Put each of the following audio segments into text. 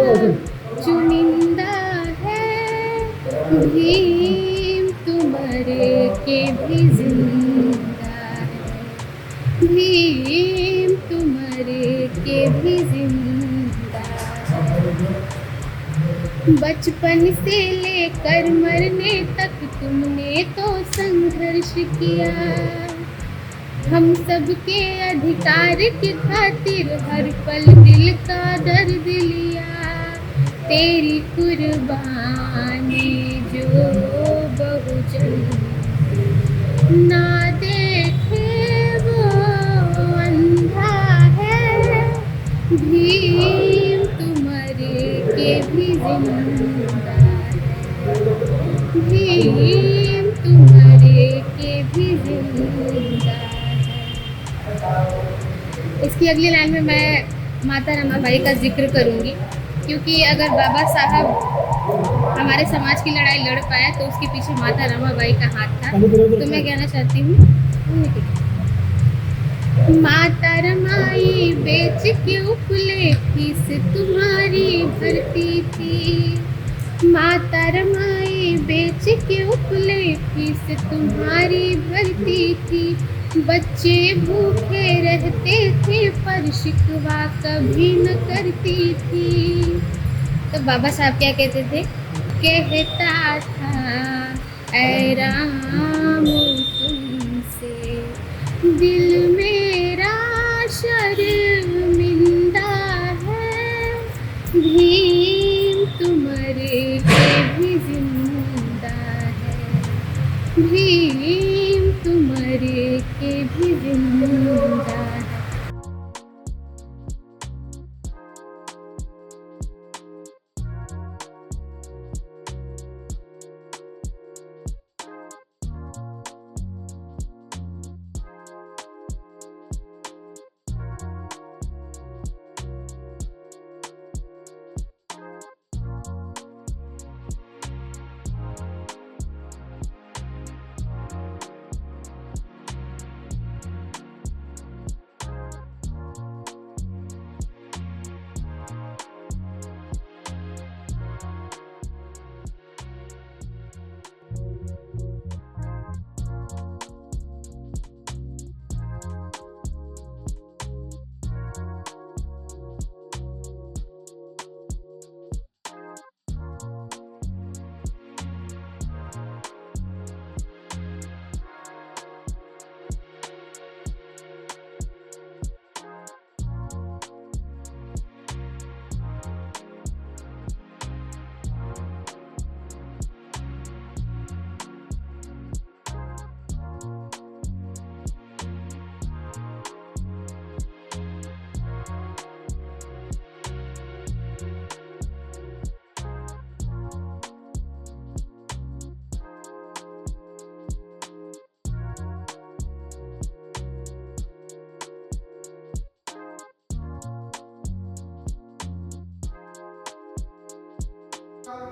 चुनिंदा है भीम तुम्हारे के भी जिंदा है, भीम तुम्हारे के भी जिंदा है। बचपन से लेकर मरने तक तुमने तो संघर्ष किया, हम सबके अधिकार की खातिर हर पल दिल का दर्द लिया। तेरी कुर्बानी जो बहुजन ना देखे वो अंधा है, भीम तुम्हारे के भी जिंदा है, भीम तुम्हारे के भी जिंदा है। इसकी अगली लाइन में मैं माता रमाबाई का जिक्र करूंगी, क्योंकि अगर बाबा साहब हमारे समाज की लड़ाई लड़ पाए तो उसके पीछे माता रमाबाई का हाथ था। तो मैं कहना चाहती हूँ, माता रमाई बेच के उपले फीस तुम्हारी भरती थी, माता रमाई बेच के उपले फीस तुम्हारी भरती थी। बच्चे भूखे रहते थे पर शिकवा कभी न करती थी। तो बाबा साहब क्या कहते थे? कहता था ऐ राम तुमसे दिल मेरा शर्मिंदा है, भीम तुम्हारे के भी जिंदा है, भीम तुम्हारे के भी जिंदा है।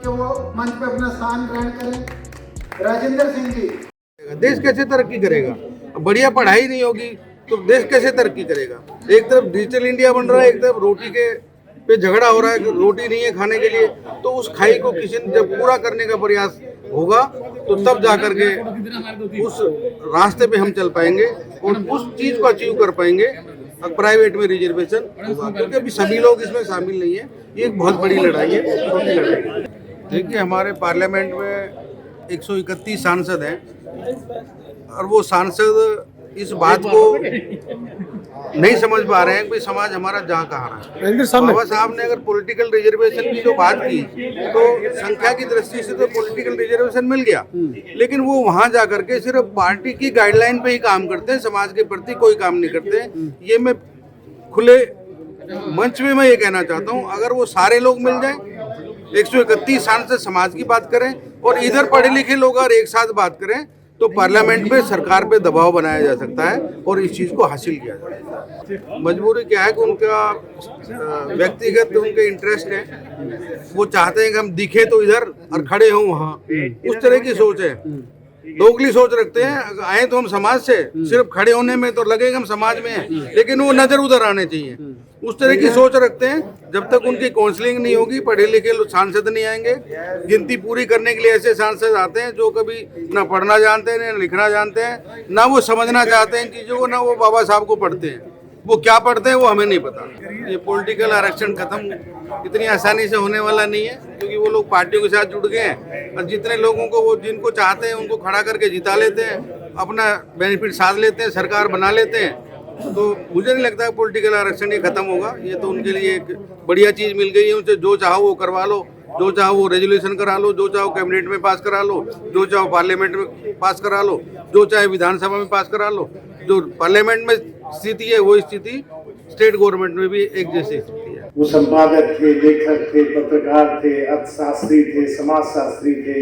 कि वो मंच पे अपना स्थान ग्रहण करें। राजेंद्र सिंह जी। देश कैसे तरक्की करेगा? बढ़िया पढ़ाई नहीं होगी तो देश कैसे तरक्की करेगा? एक तरफ डिजिटल इंडिया बन रहा है, एक तरफ रोटी के पे झगड़ा हो रहा है, रोटी नहीं है खाने के लिए। तो उस खाई को किसी ने जब पूरा करने का प्रयास होगा तो तब जा करके उस रास्ते पे हम चल पाएंगे और उस चीज को अचीव कर पाएंगे। प्राइवेट में रिजर्वेशन होगा, क्योंकि अभी सभी लोग इसमें शामिल नहीं है। ये एक बहुत बड़ी लड़ाई है, छोटी लड़ाई है। देखिए, हमारे पार्लियामेंट में 131 सांसद हैं और वो सांसद इस बात को नहीं समझ पा रहे हैं कि समाज हमारा जा कहाँ रहा है। बाबा साहब ने अगर पॉलिटिकल रिजर्वेशन की जो बात की तो संख्या की दृष्टि से तो पॉलिटिकल रिजर्वेशन मिल गया, लेकिन वो वहां जा करके सिर्फ पार्टी की गाइडलाइन पे ही काम करते हैं, समाज के प्रति कोई काम नहीं करते हैं। ये मैं खुले मंच में मैं ये कहना चाहता हूँ, अगर वो सारे लोग मिल जाएं, 131 सांसद समाज की बात करें और इधर पढ़े लिखे लोग अगर एक साथ बात करें तो पार्लियामेंट में सरकार पे दबाव बनाया जा सकता है और इस चीज़ को हासिल किया जा सकता है। मजबूरी क्या है कि उनका व्यक्तिगत उनके इंटरेस्ट है, वो चाहते हैं कि हम दिखे तो इधर और खड़े हों वहाँ, उस तरह की सोच है। दोगली सोच रखते हैं। आए तो हम समाज से, सिर्फ खड़े होने में तो लगेगा हम समाज में हैं, लेकिन वो नजर उधर आने चाहिए। उस तरह की सोच रखते हैं। जब तक उनकी काउंसलिंग नहीं होगी, पढ़े लिखे सांसद नहीं आएंगे। गिनती पूरी करने के लिए ऐसे सांसद आते हैं जो कभी ना पढ़ना जानते हैं, ना लिखना जानते हैं, ना वो समझना चाहते हैं चीजों को, ना वो बाबा साहब को पढ़ते हैं। वो क्या पढ़ते हैं वो हमें नहीं पता। ये पॉलिटिकल आरक्षण खत्म इतनी आसानी से होने वाला नहीं है, क्योंकि वो लोग पार्टियों के साथ जुड़ गए हैं और जितने लोगों को वो जिनको चाहते हैं उनको खड़ा करके जिता लेते हैं, अपना बेनिफिट साध लेते हैं, सरकार बना लेते हैं। तो मुझे नहीं लगता पॉलिटिकल आरक्षण ये खत्म होगा। ये तो उनके लिए एक बढ़िया चीज़ मिल गई है। उनसे जो चाहो वो करवा लो, जो चाहो वो रेजोल्यूशन करा लो, जो चाहो कैबिनेट में पास करा लो, जो चाहो पार्लियामेंट में पास करा लो, जो चाहे विधानसभा में पास करा लो। जो पार्लियामेंट में स्थिति है वो स्थिति स्टेट गवर्नमेंट में भी एक जैसी स्थिति है। वो संपादक थे, लेखक थे, पत्रकार थे, अर्थशास्त्री थे, समाजशास्त्री थे,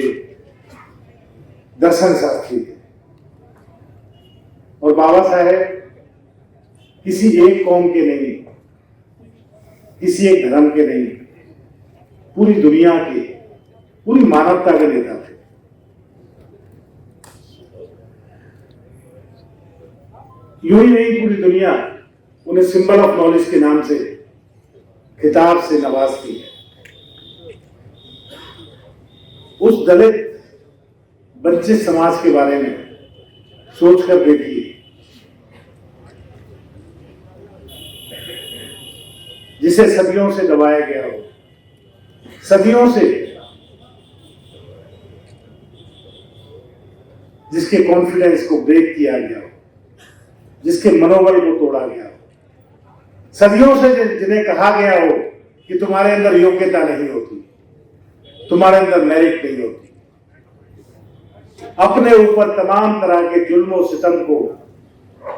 दर्शन शास्त्री थे। और बाबा साहेब किसी एक कौम के नहीं, किसी एक धर्म के नहीं, पूरी दुनिया के, पूरी मानवता के नेता थे। यूं ही नहीं, पूरी दुनिया उन्हें सिंबल ऑफ नॉलेज के नाम से खिताब से नवाजती है। उस दलित वंचित समाज के बारे में सोचकर देखिए, जिसे सदियों से दबाया गया हो, सदियों से जिसके कॉन्फिडेंस को ब्रेक किया गया हो, जिसके मनोबल को तोड़ा गया हो, सदियों से जिन्हें कहा गया हो कि तुम्हारे अंदर योग्यता नहीं होती, तुम्हारे अंदर मेरिट नहीं होती, अपने ऊपर तमाम तरह के जुल्म और सितम को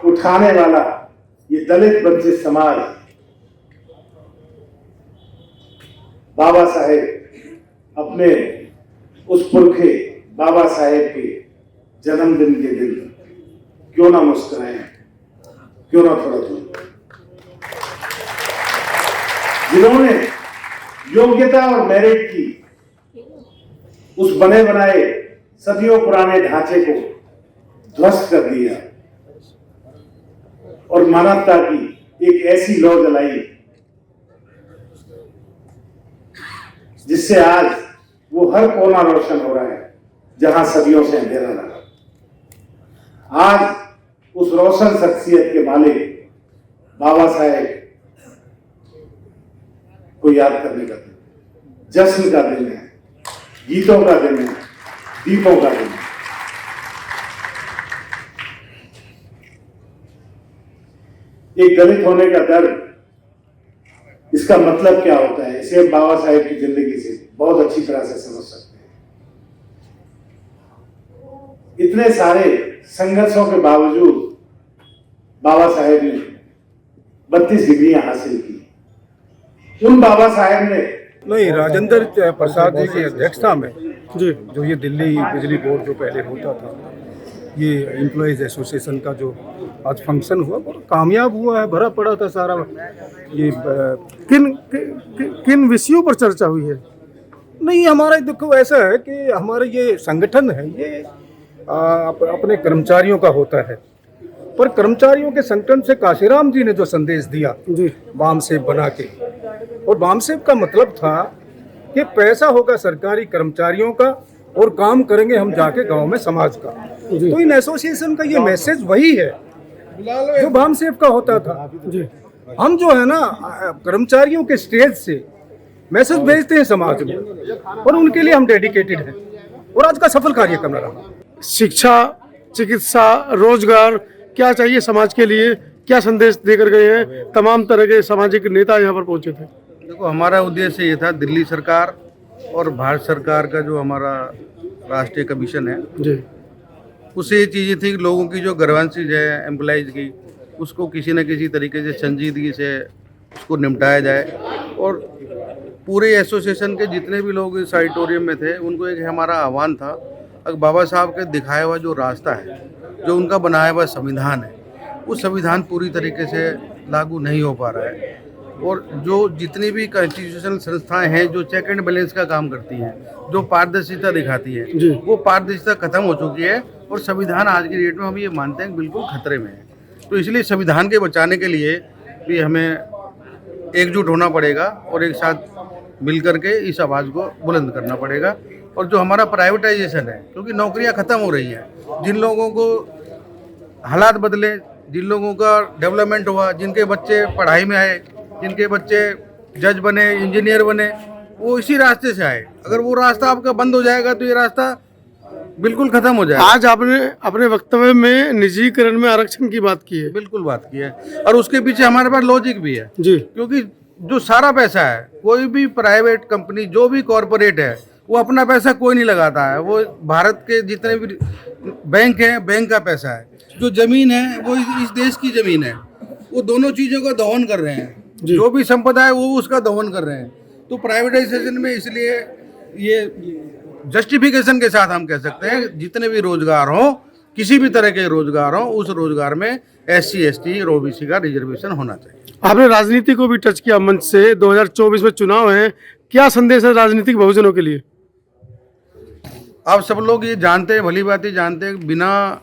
उठाने वाला ये दलित वंचित समाज बाबा साहेब अपने उस पुरखे बाबा साहेब के जन्मदिन के दिन क्यों ना मुस्कुराएं, क्यों ना थोड़ा दूर, जिन्होंने योग्यता और मेरिट की उस बने बनाए सदियों पुराने ढांचे को ध्वस्त कर दिया और मानवता की एक ऐसी लौ जलाई जिससे आज वो हर कोना रोशन हो रहा है जहां सदियों से अंधेरा रहा। आज उस रोशन शख्सियत के मालिक बाबा साहेब को याद करने का दिन, जश्न का दिन है, गीतों का दिन है, दीपों का दिन है। एक दलित होने का दर्द, इसका मतलब क्या होता है, इसे बाबा साहेब की जिंदगी से बहुत अच्छी तरह से समझ सकते हैं। इतने सारे संघर्षों के बावजूद बाबा साहेब ने 32 डिग्रियां हासिल की। उन बाबा साहेब ने नहीं, राजेंद्र प्रसाद जी की अध्यक्षता में जी जो ये दिल्ली बिजली बोर्ड जो पहले होता था, ये एम्प्लॉयज़ एसोसिएशन का जो आज फंक्शन हुआ बहुत कामयाब हुआ है, भरा पड़ा था सारा। ये किन विषयों पर चर्चा हुई है? नहीं, हमारा देखो ऐसा है कि हमारे ये संगठन है, ये अपने कर्मचारियों का होता है, पर कर्मचारियों के संगठन से काशीराम जी ने जो संदेश दिया जी वामसेब बना के, और वामसेब का मतलब था कि पैसा होगा सरकारी कर्मचारियों का और काम करेंगे हम जाके गांव में समाज का। तो इन एसोसिएशन का ये मैसेज वही है जो वामसेब का होता था। जी हम जो है ना कर्मचारियों के स्टेज से मैसेज भेजते हैं समाज में, और उनके लिए हम डेडिकेटेड हैं, और आज का सफल कार्यक्रम रहा। शिक्षा, चिकित्सा, रोजगार क्या चाहिए समाज के लिए, क्या संदेश देकर गए हैं? तमाम तरह के सामाजिक नेता यहाँ पर पहुंचे थे। देखो, हमारा उद्देश्य ये था, दिल्ली सरकार और भारत सरकार का जो हमारा राष्ट्रीय कमीशन है जी, उससे ये चीज़ें थी कि लोगों की जो ग्रीवेंसेस है एम्प्लॉइज की, उसको किसी न किसी तरीके से संजीदगी से उसको निपटाया जाए। और पूरे एसोसिएशन के जितने भी लोग इस ऑडिटोरियम में थे, उनको एक हमारा आह्वान था, अगर बाबा साहब के दिखाया हुआ जो रास्ता है, जो उनका बनाया हुआ संविधान है, वो संविधान पूरी तरीके से लागू नहीं हो पा रहा है। और जो जितनी भी कॉन्स्टिट्यूशनल संस्थाएं हैं जो चेक एंड बैलेंस का काम करती हैं, जो पारदर्शिता दिखाती है, जी। वो पारदर्शिता खत्म हो चुकी है और संविधान आज की डेट में हम ये मानते हैं कि बिल्कुल खतरे में है। तो इसलिए संविधान के बचाने के लिए भी हमें एकजुट होना पड़ेगा और एक साथ मिल करके इस आवाज़ को बुलंद करना पड़ेगा। और जो हमारा प्राइवेटाइजेशन है, क्योंकि नौकरियां खत्म हो रही हैं, जिन लोगों को हालात बदले, जिन लोगों का डेवलपमेंट हुआ, जिनके बच्चे पढ़ाई में आए, जिनके बच्चे जज बने, इंजीनियर बने, वो इसी रास्ते से आए। अगर वो रास्ता आपका बंद हो जाएगा तो ये रास्ता बिल्कुल खत्म हो जाएगा। आज आपने अपने वक्तव्य में निजीकरण में आरक्षण की बात की है। बिल्कुल बात की है और उसके पीछे हमारे पास लॉजिक भी है जी। क्योंकि जो सारा पैसा है, कोई भी प्राइवेट कंपनी, जो भी कॉरपोरेट है, वो अपना पैसा कोई नहीं लगाता है। वो भारत के जितने भी बैंक हैं, बैंक का पैसा है। जो जमीन है वो इस देश की जमीन है। वो दोनों चीज़ों का दोहन कर रहे हैं। जो भी संपदा है वो उसका दोहन कर रहे हैं। तो प्राइवेटाइजेशन में इसलिए ये जस्टिफिकेशन के साथ हम कह सकते हैं जितने भी रोजगार हो, किसी भी तरह के रोजगार हो, उस रोजगार में SC, ST और OBC का रिजर्वेशन होना चाहिए। आपने राजनीति को भी टच किया मंच से। 2024 में चुनाव है, क्या संदेश है राजनीतिक बहुजनों के लिए? आप सब लोग ये जानते हैं, भली बात ही जानते हैं, बिना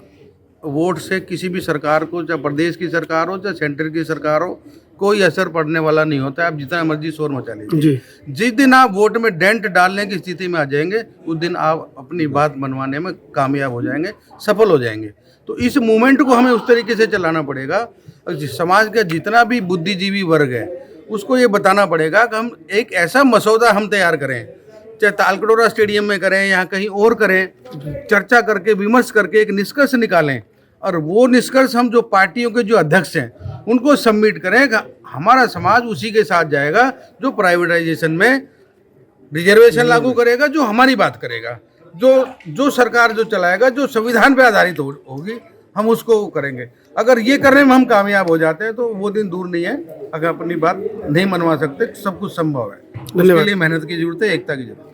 वोट से किसी भी सरकार को, चाहे प्रदेश की सरकार हो चाहे सेंटर की सरकार हो, कोई असर पड़ने वाला नहीं होता है। आप जितना मर्जी शोर मचा लीजिए, जी। जिस दिन आप वोट में डेंट डालने की स्थिति में आ जाएंगे, उस दिन आप अपनी बात मनवाने में कामयाब हो जाएंगे, सफल हो जाएंगे। तो इस मूवमेंट को हमें उस तरीके से चलाना पड़ेगा। समाज का जितना भी बुद्धिजीवी वर्ग है उसको ये बताना पड़ेगा कि हम एक ऐसा मसौदा हम तैयार करें, चाहे तालकटोरा स्टेडियम में करें या कहीं और करें, चर्चा करके, विमर्श करके एक निष्कर्ष निकालें और वो निष्कर्ष हम जो पार्टियों के जो अध्यक्ष हैं उनको सबमिट करें कि हमारा समाज उसी के साथ जाएगा जो प्राइवेटाइजेशन में रिजर्वेशन लागू करेगा, जो हमारी बात करेगा, जो सरकार जो चलाएगा, जो संविधान पे आधारित होगी, हम उसको करेंगे। अगर ये करने में हम कामयाब हो जाते हैं तो वो दिन दूर नहीं है। अगर अपनी बात नहीं मनवा सकते, सब कुछ संभव है। उसके लिए मेहनत की जरूरत है, एकता की जरूरत है।